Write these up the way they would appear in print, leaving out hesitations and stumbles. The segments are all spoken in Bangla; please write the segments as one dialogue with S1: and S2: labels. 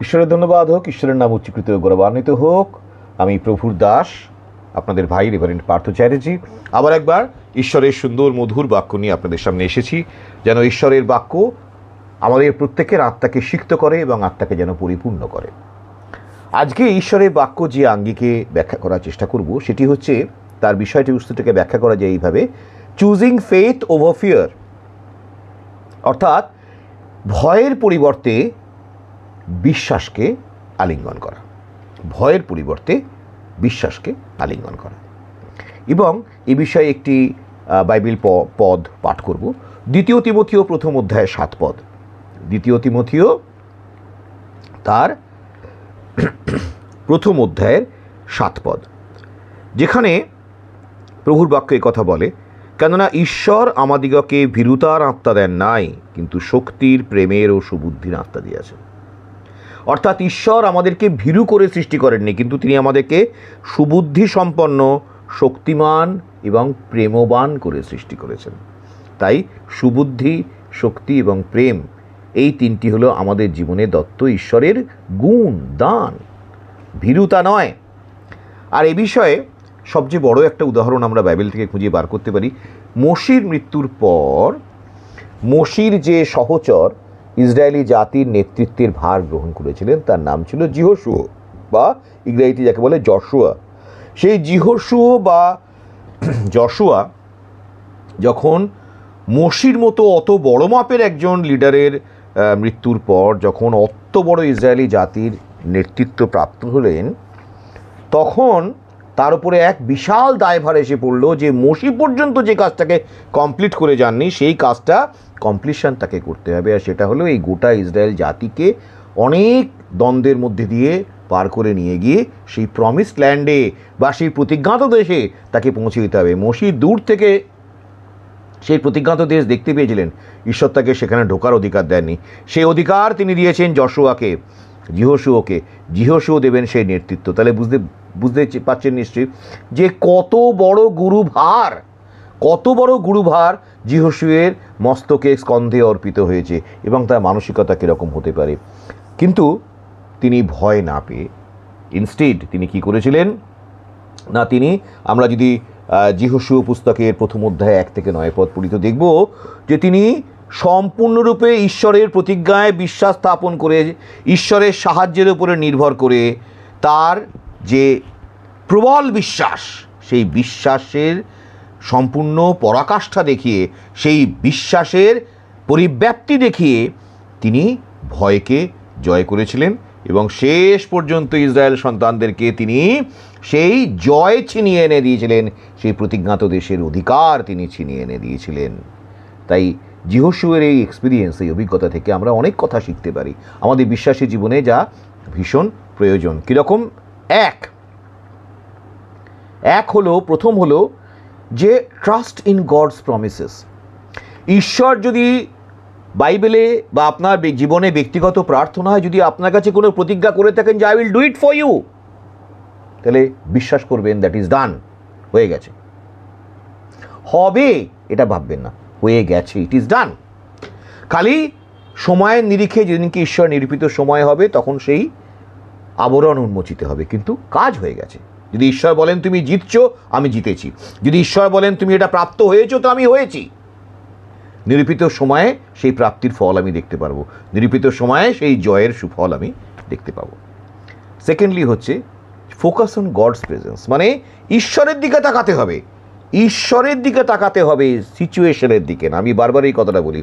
S1: ঈশ্বরের ধন্যবাদ হোক, ঈশ্বরের নাম উচ্চীকৃত গৌরবান্বিত হোক। আমি প্রভুর দাস, আপনাদের ভাই রেভারেন্ড পার্থ চ্যাটার্জি। আবার একবার ঈশ্বরের সুন্দর মধুর বাক্য নিয়ে আপনাদের সামনে এসেছি, যেন ঈশ্বরের বাক্য আমাদের প্রত্যেকের আত্মাকে সিক্ত করে এবং আত্মাকে যেন পরিপূর্ণ করে। আজকে ঈশ্বরের বাক্য যে আঙ্গিকে ব্যাখ্যা করার চেষ্টা করব সেটি হচ্ছে, তার বিষয়টি বস্তুটাকে ব্যাখ্যা করা যায় এইভাবে: চুজিং ফেথ ওভার ফিয়ার। অর্থাৎ ভয়ের পরিবর্তে বিশ্বাসকে আলিঙ্গন করা, ভয়ের পরিবর্তে বিশ্বাসকে আলিঙ্গন করা। এবং এ বিষয়ে একটি বাইবেল পদ পাঠ করব, 2 তিমথিও 1 অধ্যায় 7 পদ। 2 তিমথিও তার 1 অধ্যায়ের 7 পদ, যেখানে প্রভুর বাক্য কথা বলে, কেননা ঈশ্বর আমাদিগকে ভীরুতার আত্মা দেন নাই, কিন্তু শক্তির, প্রেমের ও সুবুদ্ধির আত্মা দিয়েছেন। অর্থাৎ ঈশ্বর আমাদেরকে ভীরু করে সৃষ্টি করেননি, কিন্তু তিনি আমাদেরকে সুবুদ্ধি সম্পন্ন, শক্তিমান এবং প্রেমবান করে সৃষ্টি করেছেন। তাই সুবুদ্ধি, শক্তি এবং প্রেম, এই তিনটি হলো আমাদের জীবনে দত্ত ঈশ্বরের গুণ, দান, ভীরুতা নয়। আর এ বিষয়ে সবচেয়ে বড় একটা উদাহরণ আমরা বাইবেল থেকে খুঁজে বার করতে পারি। মোশির মৃত্যুর পর মোশির যে সহচর ইসরায়েলি জাতির নেতৃত্বের ভার গ্রহণ করেছিলেন, তার নাম ছিল যিহোশুয়, বা ইংরেজিতে যাকে বলে যশোয়া। সেই যিহোশুয় বা যশোয়া যখন মোশির মতো অত বড় মাপের একজন লিডারের মৃত্যুর পর যখন অত বড় ইসরায়েলি জাতির নেতৃত্ব প্রাপ্ত হলেন, তখন তার উপরে এক বিশাল দায়ভার এসে পড়ল যে মোশি পর্যন্ত যে কাজটাকে কমপ্লিট করে যাননি, সেই কাজটা কমপ্লিশন তাকে করতে হবে। আর সেটা হলো এই গোটা ইসরায়েল জাতিকে অনেক দ্বন্দ্বের মধ্যে দিয়ে পার করে নিয়ে গিয়ে সেই প্রমিসড ল্যান্ডে বা সেই প্রতিজ্ঞাত দেশে তাকে পৌঁছে দিতে হবে। মোশি দূর থেকে সেই প্রতিজ্ঞাত দেশ দেখতে পেয়েছিলেন, ঈশ্বর তাকে সেখানে ঢোকার অধিকার দেননি। সেই অধিকার তিনি দিয়েছেন যশোয়াকে, যিহোশুয়কে। যিহোশুয় দেবেন সেই নেতৃত্ব। তাহলে বুঝতে পারছেন নিশ্চয়ই যে কত বড় গুরুভার যিহোশুয়ের মস্তকে, স্কন্ধে অর্পিত হয়েছে এবং তার মানসিকতা কীরকম হতে পারে। কিন্তু তিনি ভয় না পেয়ে ইনস্টেড তিনি কি করেছিলেন না, আমরা যদি যিহোশুয় পুস্তকের 1 অধ্যায় 1 থেকে 9 পদ পড়ি তো দেখব যে তিনি সম্পূর্ণরূপে ঈশ্বরের প্রতিজ্ঞায় বিশ্বাস স্থাপন করে, ঈশ্বরের সাহায্যের উপরে নির্ভর করে, তার যে প্রবল বিশ্বাস, সেই বিশ্বাসের সম্পূর্ণ পরাকাষ্ঠা দেখিয়ে, সেই বিশ্বাসের পরিব্যাপ্তি দেখিয়ে তিনি ভয়কে জয় করেছিলেন এবং শেষ পর্যন্ত ইসরায়েল সন্তানদেরকে তিনি সেই জয় ছিনিয়ে এনে দিয়েছিলেন, সেই প্রতিজ্ঞাত দেশের অধিকার তিনি ছিনিয়ে এনে দিয়েছিলেন। তাই যিহোশুয়ের এই এক্সপিরিয়েন্স, এই অভিজ্ঞতা থেকে আমরা অনেক কথা শিখতে পারি আমাদের বিশ্বাসী জীবনে, যা ভীষণ প্রয়োজন। কীরকম? প্রথম হলো যে ট্রাস্ট ইন গডস প্রমিসেস। ঈশ্বর যদি বাইবেলে বা আপনার জীবনে ব্যক্তিগত প্রার্থনায় যদি আপনার কাছে কোনো প্রতিজ্ঞা করে থাকেন যে I will do it for you, তাহলে বিশ্বাস করবেন দ্যাট ইজ ডান, হয়ে গেছে। হবে এটা ভাববেন না, হয়ে গেছে, ইট ইজ ডান। খালি সময়ের নিরিখে যেদিনকে ঈশ্বর নিরূপিত সময় হবে তখন সেই আবরণ উন্মোচিত হবে, কিন্তু কাজ হয়ে গেছে। যদি ঈশ্বর বলেন তুমি জিতছো, আমি জিতেছি। যদি ঈশ্বর বলেন তুমি এটা প্রাপ্ত হয়েছো, তো আমি হয়েছি। নিরূপিত সময়ে সেই প্রাপ্তির ফল আমি দেখতে পারবো, নিরূপিত সময়ে সেই জয়ের সুফল আমি দেখতে পাবো। সেকেন্ডলি হচ্ছে ফোকাস অন গডস প্রেজেন্স, মানে ঈশ্বরের দিকে তাকাতে হবে। ঈশ্বরের দিকে তাকাতে হবে, সিচুয়েশনের দিকে না। আমি বারবার এই কথাটা বলি,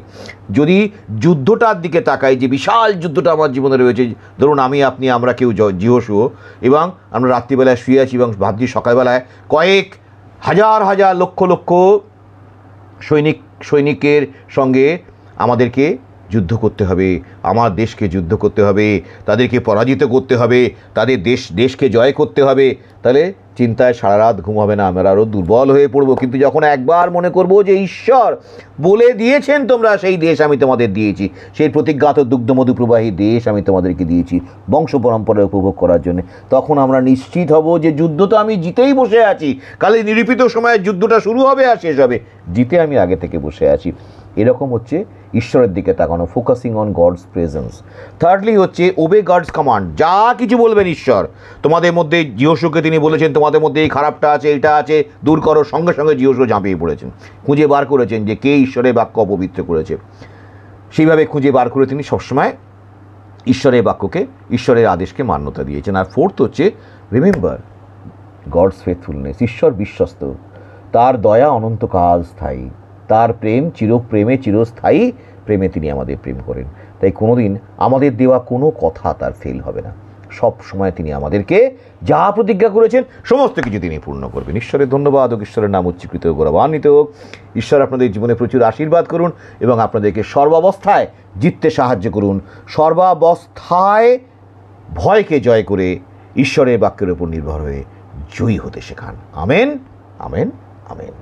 S1: যদি যুদ্ধটার দিকে তাকাই, যে বিশাল যুদ্ধটা আমার জীবনে রয়েছে, ধরুন আমরা কেউ যিহোশুয়, এবং আমরা রাত্রিবেলায় শুয়ে আছি এবং ভাবছি সকালবেলায় কয়েক হাজার লক্ষ সৈনিকের সঙ্গে আমাদেরকে যুদ্ধ করতে হবে, আমার দেশকে যুদ্ধ করতে হবে, তাদেরকে পরাজিত করতে হবে, তাদের দেশকে জয় করতে হবে। তাহলে চিন্তায় সারা রাত ঘুম হবে না, আমরা আরও দুর্বল হয়ে পড়ব। কিন্তু যখন একবার মনে করব যে ঈশ্বর বলে দিয়েছেন তোমরা সেই দেশ আমি তোমাদের দিয়েছি, সেই প্রতিজ্ঞাত দুগ্ধমধু প্রবাহী দেশ আমি তোমাদেরকে দিয়েছি বংশ পরম্পরা উপভোগ করার জন্য, তখন আমরা নিশ্চিত হব যে যুদ্ধ তো আমি জিতেই বসে আছি। কালে নিরূপিত সময়ে যুদ্ধটা শুরু হবে আর শেষ হবে, জিতে আমি আগে থেকে বসে আছি। এরকম হচ্ছে ঈশ্বরের দিকে তাকানো, focusing on God's presence. Thirdly হচ্ছে ওবে গডস কমান্ড, যা কিছু বলবেন ঈশ্বর, তোমাদের মধ্যে জিওশুকে তিনি বলেছেন তোমাদের মধ্যে এই খারাপটা আছে, এটা আছে, দূর করো, সঙ্গে সঙ্গে জিওশু ঝাঁপিয়ে পড়েছেন, খুঁজে বার করেছেন যে কে ঈশ্বরের বাক্য অপবিত্র করেছে, সেইভাবে খুঁজে বার করে তিনি সবসময় ঈশ্বরের বাক্যকে, ঈশ্বরের আদেশকে মান্যতা দিয়েছেন। আর ফোর্থ হচ্ছে রিমেম্বার গডস ফেথফুলনেস, ঈশ্বর বিশ্বস্ত, তার দয়া অনন্তকাল স্থায়ী, তার প্রেম চিরস্থায়ী প্রেমে তিনি আমাদের প্রেম করেন। তাই কোনোদিন আমাদের দেওয়া কোনো কথা তার ফেল হবে না, সব সময় তিনি আমাদেরকে যা প্রতিজ্ঞা করেছেন সমস্ত কিছু তিনি পূর্ণ করবেন। ঈশ্বরের ধন্যবাদ হোক, ঈশ্বরের নাম উচ্চীকৃত হোক, গৌরবান্বিত হোক। ঈশ্বর আপনাদের জীবনে প্রচুর আশীর্বাদ করুন এবং আপনাদেরকে সর্বাবস্থায় জিততে সাহায্য করুন, সর্বাবস্থায় ভয়কে জয় করে ঈশ্বরের বাক্যের উপর নির্ভর হয়ে জয়ী হতে শেখান। Amen, amen, amen.